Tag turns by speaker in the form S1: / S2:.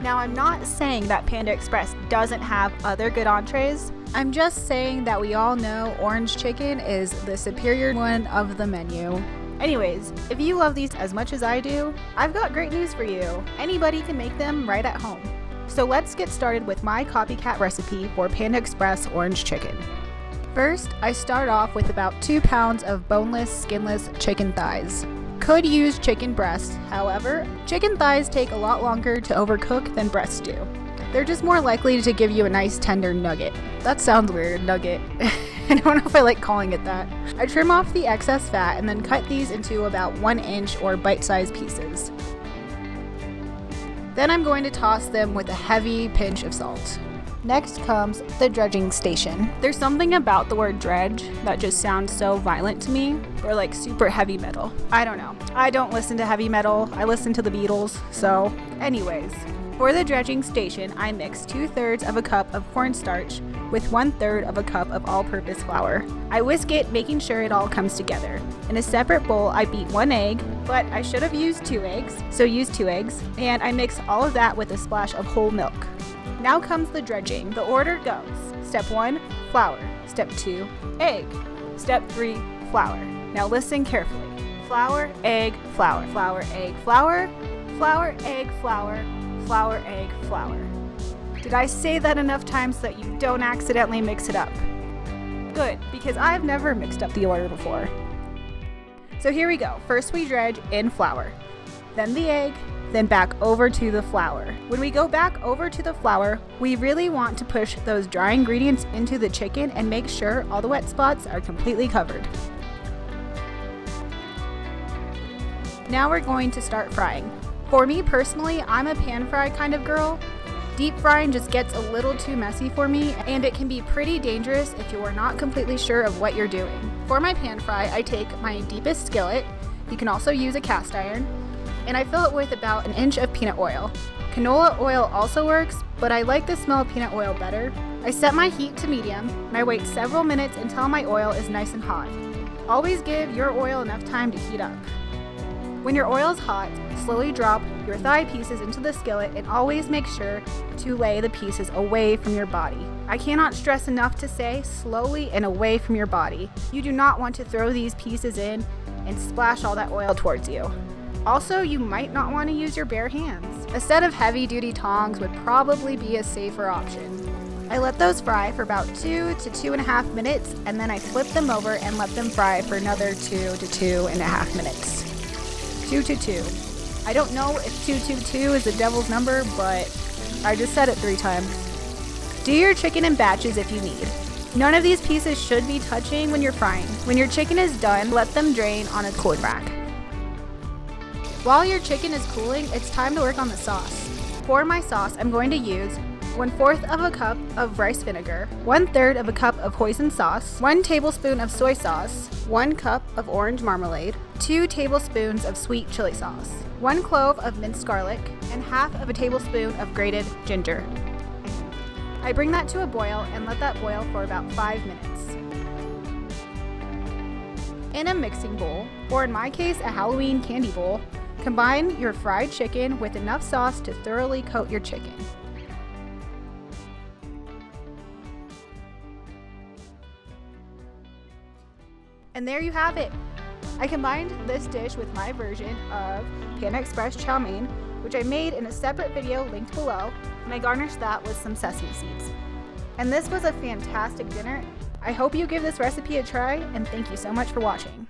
S1: Now, I'm not saying that Panda Express doesn't have other good entrees. I'm just saying that we all know orange chicken is the superior one of the menu. Anyways, if you love these as much as I do, I've got great news for you. Anybody can make them right at home. So let's get started with my copycat recipe for Panda Express orange chicken. First, I start off with about 2 pounds of boneless, skinless chicken thighs. Could use chicken breasts, however, chicken thighs take a lot longer to overcook than breasts do. They're just more likely to give you a nice tender nugget. That sounds weird, nugget. I don't know if I like calling it that. I trim off the excess fat and then cut these into about 1 inch or bite-sized pieces. Then I'm going to toss them with a heavy pinch of salt. Next comes the dredging station. There's something about the word dredge that just sounds so violent to me, or like super heavy metal. I don't know. I don't listen to heavy metal. I listen to the Beatles. So anyways, for the dredging station, I mix 2/3 of a cup of cornstarch with 1/3 of a cup of all-purpose flour. I whisk it, making sure it all comes together. In a separate bowl, I beat 1 egg, but I should have used 2 eggs, so use 2 eggs, and I mix all of that with a splash of whole milk. Now comes the dredging. The order goes: Step 1, flour. Step 2, egg. Step 3, flour. Now listen carefully. Flour, egg, flour. Flour, egg, flour. Flour, egg, flour. Flour, egg, flour. Did I say that enough times so that you don't accidentally mix it up? Good, because I've never mixed up the order before. So here we go. First we dredge in flour, then the egg, then back over to the flour. When we go back over to the flour, we really want to push those dry ingredients into the chicken and make sure all the wet spots are completely covered. Now we're going to start frying. For me personally, I'm a pan fry kind of girl. Deep frying just gets a little too messy for me, and it can be pretty dangerous if you are not completely sure of what you're doing. For my pan fry, I take my deepest skillet, you can also use a cast iron, and I fill it with about 1 inch of peanut oil. Canola oil also works, but I like the smell of peanut oil better. I set my heat to medium, and I wait several minutes until my oil is nice and hot. Always give your oil enough time to heat up. When your oil is hot, slowly drop your thigh pieces into the skillet and always make sure to lay the pieces away from your body. I cannot stress enough to say slowly and away from your body. You do not want to throw these pieces in and splash all that oil towards you. Also, you might not want to use your bare hands. A set of heavy-duty tongs would probably be a safer option. I let those fry for about 2 to 2.5 minutes, and then I flip them over and let them fry for another 2 to 2.5 minutes. 2 to 2. I don't know if 222 is the devil's number, but I just said it 3 times. Do your chicken in batches if you need. None of these pieces should be touching when you're frying. When your chicken is done, let them drain on a cooling rack. While your chicken is cooling, it's time to work on the sauce. For my sauce, I'm going to use 1/4 of a cup of rice vinegar, 1/3 of a cup of hoisin sauce, 1 tablespoon of soy sauce, 1 cup of orange marmalade, 2 tablespoons of sweet chili sauce, 1 clove of minced garlic, and 1/2 tablespoon of grated ginger. I bring that to a boil and let that boil for about 5 minutes. In a mixing bowl, or in my case a Halloween candy bowl, combine your fried chicken with enough sauce to thoroughly coat your chicken. And there you have it. I combined this dish with my version of Panda Express chow mein, which I made in a separate video linked below, and I garnished that with some sesame seeds. And this was a fantastic dinner. I hope you give this recipe a try, and thank you so much for watching.